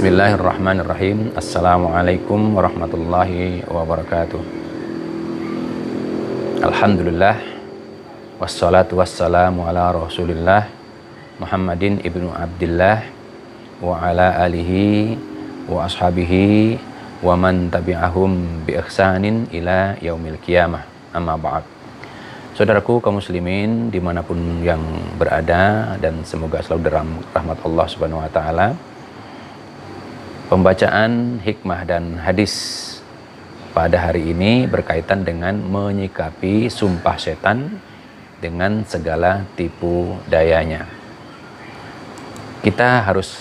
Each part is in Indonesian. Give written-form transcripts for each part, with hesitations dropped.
Bismillahirrahmanirrahim. Assalamualaikum warahmatullahi wabarakatuh. Alhamdulillah, wassalatu wassalamu ala rasulillah Muhammadin ibnu Abdillah wa ala alihi wa ashabihi wa man tabi'ahum bi ihsanin ila yaumil qiyamah. Amma ba'd. Saudaraku kaum muslimin dimanapun yang berada, dan semoga selalu dalam rahmat Allah subhanahu wa ta'ala. Pembacaan hikmah dan hadis pada hari ini berkaitan dengan menyikapi sumpah setan dengan segala tipu dayanya. Kita harus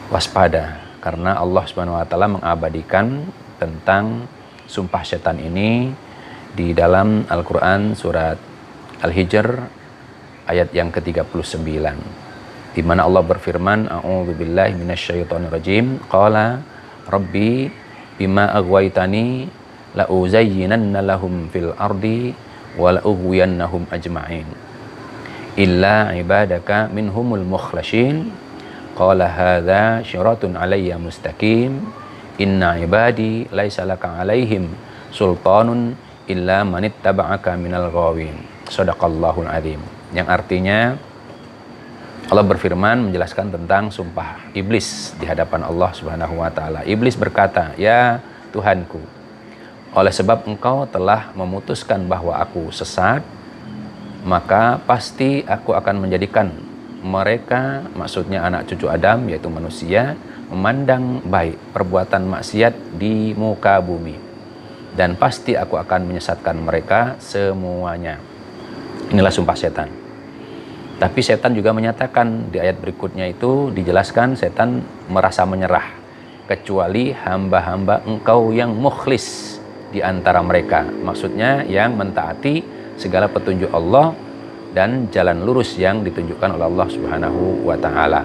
waspada karena Allah Subhanahu wa taala mengabadikan tentang sumpah setan ini di dalam Al-Qur'an surat Al-Hijr ayat yang ke-39. Di mana Allah berfirman, a'udzubillahi minasyaitonirrajim, qala rabbi bima aghwaytani la uzayyinanna lahum fil ardi wa la ughwiyannahum ajma'in illa ibadaka minhumul mukhlasin qala hadza syiratun alayya mustaqim inna ibadi laisa laka alaihim sultanun illa manittaba'aka minal ghawin. Shadaqallahul azim. Yang artinya Allah berfirman menjelaskan tentang sumpah iblis di hadapan Allah Subhanahu wa taala. Iblis berkata, "Ya Tuhanku, oleh sebab Engkau telah memutuskan bahwa aku sesat, maka pasti aku akan menjadikan mereka," maksudnya anak cucu Adam yaitu manusia, "memandang baik perbuatan maksiat di muka bumi. Dan pasti aku akan menyesatkan mereka semuanya." Inilah sumpah setan. Tapi setan juga menyatakan di ayat berikutnya itu dijelaskan setan merasa menyerah kecuali hamba-hamba Engkau yang mukhlis di antara mereka. Maksudnya yang mentaati segala petunjuk Allah dan jalan lurus yang ditunjukkan oleh Allah Subhanahu wa taala.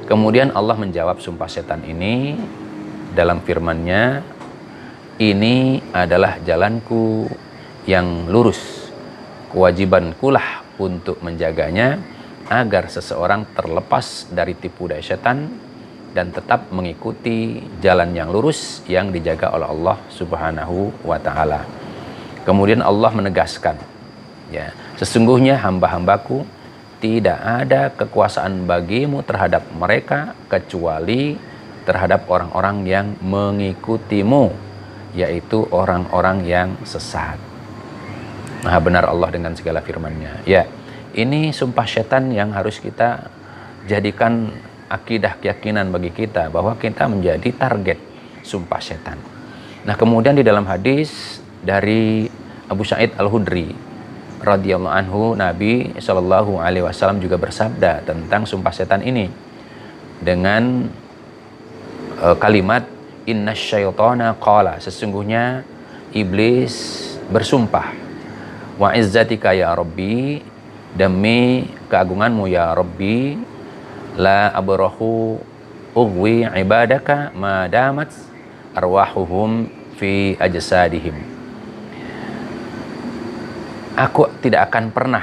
Kemudian Allah menjawab sumpah setan ini dalam firman-Nya, "Ini adalah jalanku yang lurus. Kewajibankulah untuk menjaganya agar seseorang terlepas dari tipu daya setan dan tetap mengikuti jalan yang lurus yang dijaga oleh Allah Subhanahu wa taala." Kemudian Allah menegaskan, ya, "Sesungguhnya hamba-hambaku tidak ada kekuasaan bagimu terhadap mereka kecuali terhadap orang-orang yang mengikutimu, yaitu orang-orang yang sesat." Maha benar Allah dengan segala firman-Nya. Ya, ini sumpah setan yang harus kita jadikan akidah keyakinan bagi kita bahwa kita menjadi target sumpah setan. Nah, kemudian di dalam hadis dari Abu Sa'id Al-Hudri radhiyallahu anhu, Nabi Shallallahu alaihi wasallam juga bersabda tentang sumpah setan ini dengan kalimat innasyaitana qala, sesungguhnya iblis bersumpah, wa izzatika ya Rabbi, demi keagunganmu ya Rabbi, la abrahu ughwi ibadaka madamat arwahuhum fi ajsadihim. Aku tidak akan pernah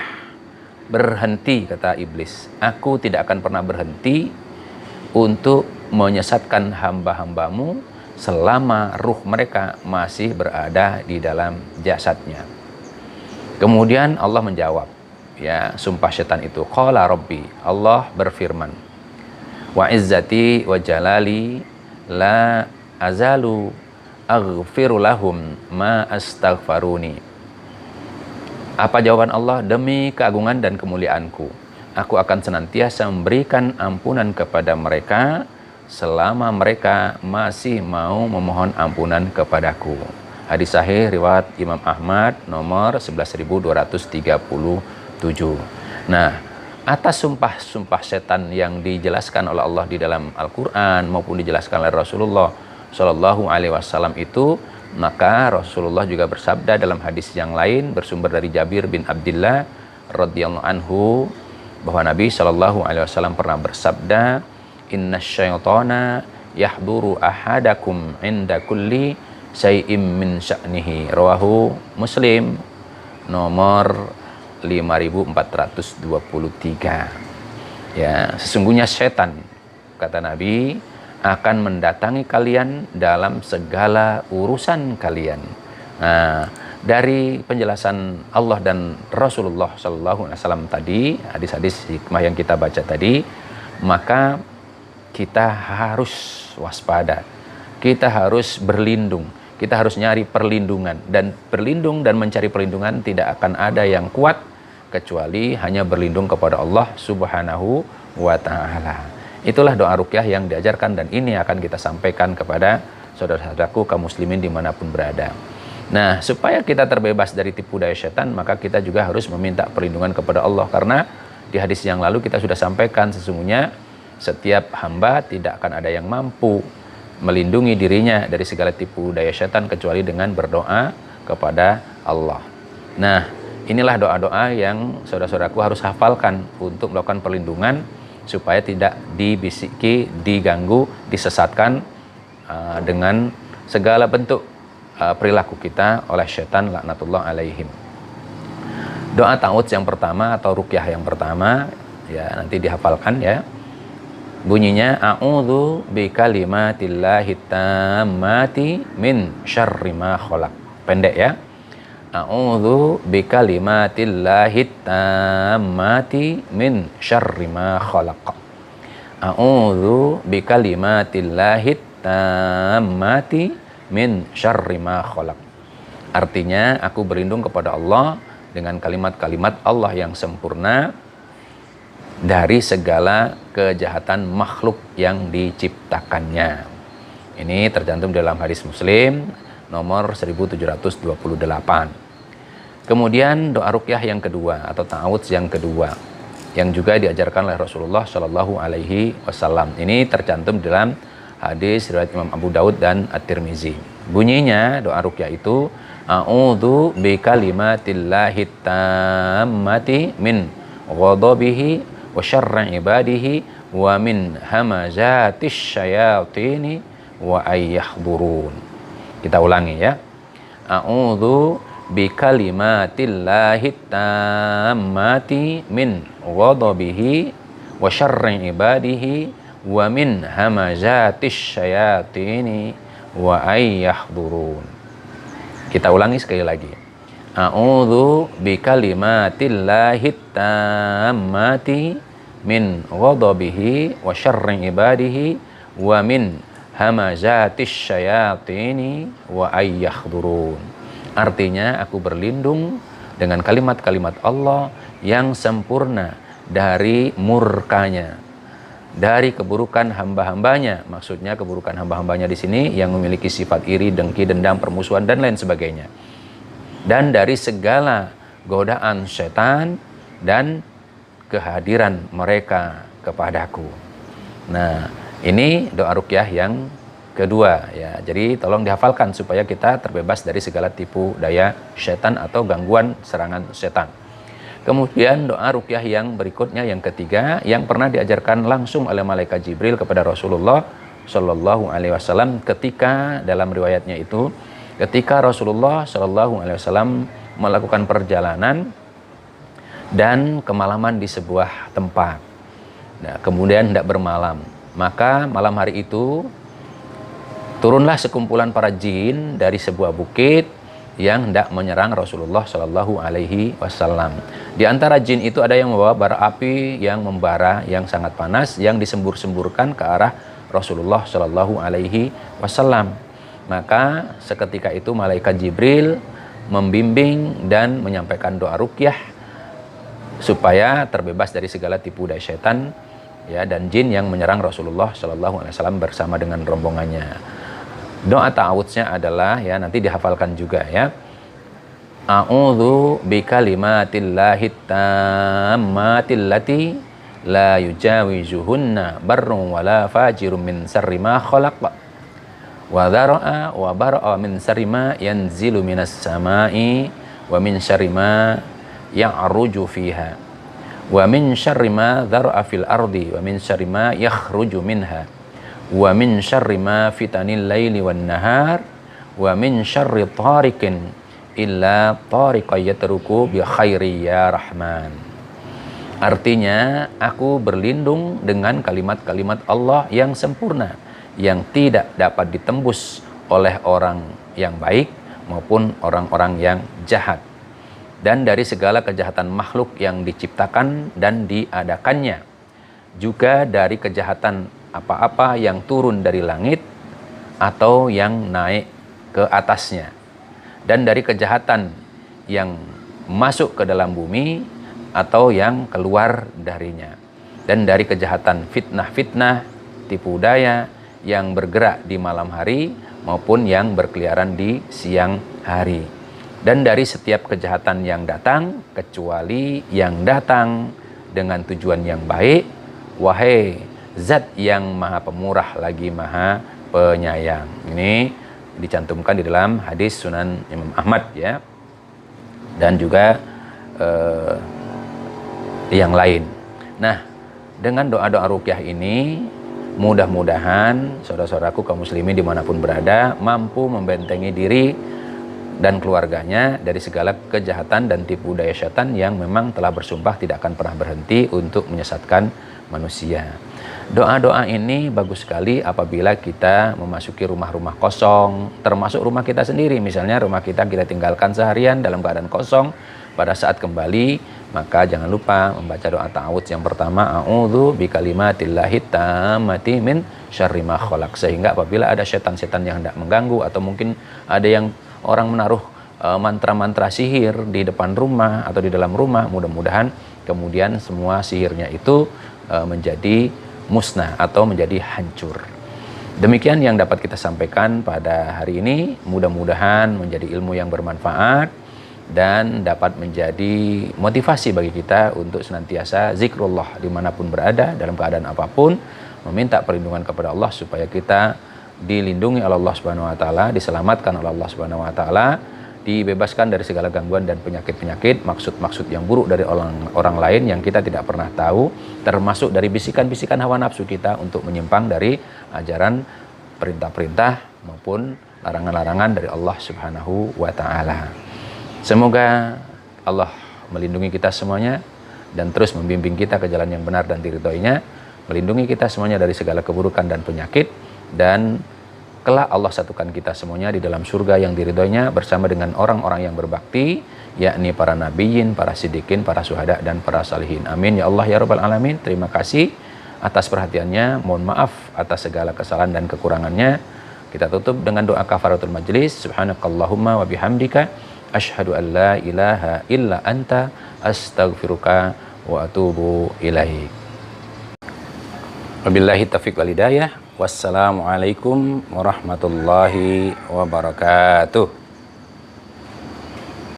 berhenti, kata iblis, aku tidak akan pernah berhenti untuk menyesatkan hamba-hambamu selama ruh mereka masih berada di dalam jasadnya. Kemudian Allah menjawab, ya, sumpah setan itu, qala rabbi, Allah berfirman, wa izzati wa jalali la azalu aghfiru lahum ma astaghfaruni. Apa jawaban Allah? Demi keagungan dan kemuliaanku, aku akan senantiasa memberikan ampunan kepada mereka selama mereka masih mau memohon ampunan kepadaku. Hadis sahih riwayat Imam Ahmad nomor 11.237. Nah, atas sumpah setan yang dijelaskan oleh Allah di dalam Al-Quran maupun dijelaskan oleh Rasulullah Shallallahu alaihi wasallam itu, maka Rasulullah juga bersabda dalam hadis yang lain bersumber dari Jabir bin Abdillah radhiyallahu anhu bahwa Nabi Shallallahu alaihi wasallam pernah bersabda, "Innasyaitana yahduru ahadakum inda kulli syai'im min sya'nihi." Rawahu Muslim nomor 5423. Ya, sesungguhnya setan kata Nabi, akan mendatangi kalian dalam segala urusan kalian. Nah, dari penjelasan Allah dan Rasulullah SAW tadi, hadis-hadis hikmah yang kita baca tadi, maka kita harus waspada, kita harus berlindung, kita harus nyari perlindungan, dan berlindung dan mencari perlindungan tidak akan ada yang kuat kecuali hanya berlindung kepada Allah Subhanahu wa Ta'ala. Itulah doa ruqyah yang diajarkan, dan ini akan kita sampaikan kepada saudara-saudaraku kaum muslimin dimanapun berada. Nah, supaya kita terbebas dari tipu daya setan, maka kita juga harus meminta perlindungan kepada Allah, karena di hadis yang lalu kita sudah sampaikan sesungguhnya setiap hamba tidak akan ada yang mampu melindungi dirinya dari segala tipu daya setan kecuali dengan berdoa kepada Allah. Nah, inilah doa-doa yang saudara-saudaraku harus hafalkan untuk melakukan perlindungan supaya tidak dibisiki, diganggu, disesatkan dengan segala bentuk perilaku kita oleh setan laknatullah alaihim. Doa ta'awudz yang pertama atau ruqyah yang pertama, ya nanti dihafalkan ya. Bunyinya a'udzu bikalimatillahi tammati min syarri ma khalaq. Pendek ya. A'udzu bikalimatillahi tammati min syarri ma khalaq. A'udzu bikalimatillahi tammati min syarri ma khalaq. Artinya, aku berlindung kepada Allah dengan kalimat-kalimat Allah yang sempurna dari segala kejahatan makhluk yang diciptakannya. Ini tercantum dalam hadis Muslim nomor 1728. Kemudian doa ruqyah yang kedua atau ta'awudz yang kedua yang juga diajarkan oleh Rasulullah Shallallahu Alaihi Wasallam. Ini tercantum dalam hadis riwayat Imam Abu Daud dan At-Tirmizi. Bunyinya doa ruqyah itu a'udzu bikalimatillahi tammati min ghadabihi wa syarri ibadihi wa min hamazatis syayatini wa ayyahdurun. Kita ulangi ya. A'udzu bikalimatillahi tammati min ghadabihi wa syarri ibadihi wa min hamazatis syayatini wa ayyahdurun. Kita ulangi sekali lagi. A'udzu bikalimatillahi tammati min ghadabihi wa syarri ibadihi wa min hamazatis syayatini wa ayyahdurun. Artinya, aku berlindung dengan kalimat-kalimat Allah yang sempurna dari murkanya, dari keburukan hamba-hambanya. Maksudnya keburukan hamba-hambanya di sini yang memiliki sifat iri, dengki, dendam, permusuhan dan lain sebagainya. Dan dari segala godaan setan dan kehadiran mereka kepadaku. Nah, ini doa ruqyah yang kedua ya. Jadi tolong dihafalkan supaya kita terbebas dari segala tipu daya setan atau gangguan serangan setan. Kemudian doa ruqyah yang berikutnya yang ketiga yang pernah diajarkan langsung oleh malaikat Jibril kepada Rasulullah Shallallahu Alaihi Wasallam ketika dalam riwayatnya itu ketika Rasulullah Shallallahu Alaihi Wasallam melakukan perjalanan dan kemalaman di sebuah tempat. Nah, kemudian hendak bermalam, maka malam hari itu turunlah sekumpulan para jin dari sebuah bukit yang hendak menyerang Rasulullah Shallallahu Alaihi Wasallam. Di antara jin itu ada yang membawa bara api yang membara, yang sangat panas, yang disembur-semburkan ke arah Rasulullah Shallallahu Alaihi Wasallam. Maka seketika itu malaikat Jibril membimbing dan menyampaikan doa ruqyah supaya terbebas dari segala tipu daya setan ya dan jin yang menyerang Rasulullah Shallallahu Alaihi Wasallam bersama dengan rombongannya. Doa ta'awudznya adalah ya nanti dihafalkan juga ya. A'udzu bikalimatillahi tammati allati la yujawizuhunna barrun wala fajirun min syarri ma khalaq wa dzara'a wa bara'a min syarri ma yanzilu minas sama'i wa min syarri ma ya'ruju fiha wa min syarri ma dzara'a fil ardi wa min syarri ma yakhruju minha wa min syarri ma fitanil laili wan nahar wa min syarri tariqin illa tariqa yatruku bi khairi ya rahman. Artinya, aku berlindung dengan kalimat-kalimat Allah yang sempurna, yang tidak dapat ditembus oleh orang yang baik maupun orang-orang yang jahat. Dan dari segala kejahatan makhluk yang diciptakan dan diadakannya. Juga dari kejahatan apa-apa yang turun dari langit atau yang naik ke atasnya. Dan dari kejahatan yang masuk ke dalam bumi atau yang keluar darinya. Dan dari kejahatan fitnah-fitnah, tipu daya yang bergerak di malam hari maupun yang berkeliaran di siang hari. Dan dari setiap kejahatan yang datang, kecuali yang datang dengan tujuan yang baik, wahai Zat yang maha pemurah lagi maha penyayang. Ini dicantumkan di dalam hadis Sunan Imam Ahmad ya. Dan juga yang lain. Nah, dengan doa-doa ruqyah ini, mudah-mudahan saudara-saudaraku kaum muslimin dimanapun berada mampu membentengi diri dan keluarganya dari segala kejahatan dan tipu daya syaitan yang memang telah bersumpah tidak akan pernah berhenti untuk menyesatkan manusia. Doa-doa ini bagus sekali apabila kita memasuki rumah-rumah kosong, termasuk rumah kita sendiri. Misalnya rumah kita tinggalkan seharian dalam keadaan kosong, pada saat kembali maka jangan lupa membaca doa ta'awudz yang pertama, a'udzu bikalimatillahi tammati min syarri ma khalaq. Sehingga apabila ada setan-setan yang hendak mengganggu atau mungkin ada yang orang menaruh mantra-mantra sihir di depan rumah atau di dalam rumah, mudah-mudahan kemudian semua sihirnya itu menjadi musnah atau menjadi hancur. Demikian yang dapat kita sampaikan pada hari ini. Mudah-mudahan menjadi ilmu yang bermanfaat dan dapat menjadi motivasi bagi kita untuk senantiasa zikrullah dimanapun berada, dalam keadaan apapun, meminta perlindungan kepada Allah supaya kita dilindungi oleh Allah Subhanahu wa taala, diselamatkan oleh Allah Subhanahu wa taala, dibebaskan dari segala gangguan dan penyakit-penyakit, maksud-maksud yang buruk dari orang lain yang kita tidak pernah tahu, termasuk dari bisikan-bisikan hawa nafsu kita untuk menyimpang dari ajaran perintah-perintah maupun larangan-larangan dari Allah Subhanahu wa taala. Semoga Allah melindungi kita semuanya dan terus membimbing kita ke jalan yang benar dan diridhoinya, melindungi kita semuanya dari segala keburukan dan penyakit, dan kelak Allah satukan kita semuanya di dalam surga yang diridhoinya bersama dengan orang-orang yang berbakti, yakni para nabiyin, para siddiqin, para syuhada, dan para salihin. Amin ya Allah ya rabbal alamin. Terima kasih atas perhatiannya. Mohon maaf atas segala kesalahan dan kekurangannya. Kita tutup dengan doa kafaratul majlis. Subhanakallahumma wa bihamdika asyhadu an la ilaha illa anta astaghfiruka wa atubu ilaik. Wabillahi taufiq wal hidayah. Wassalamualaikum warahmatullahi wabarakatuh.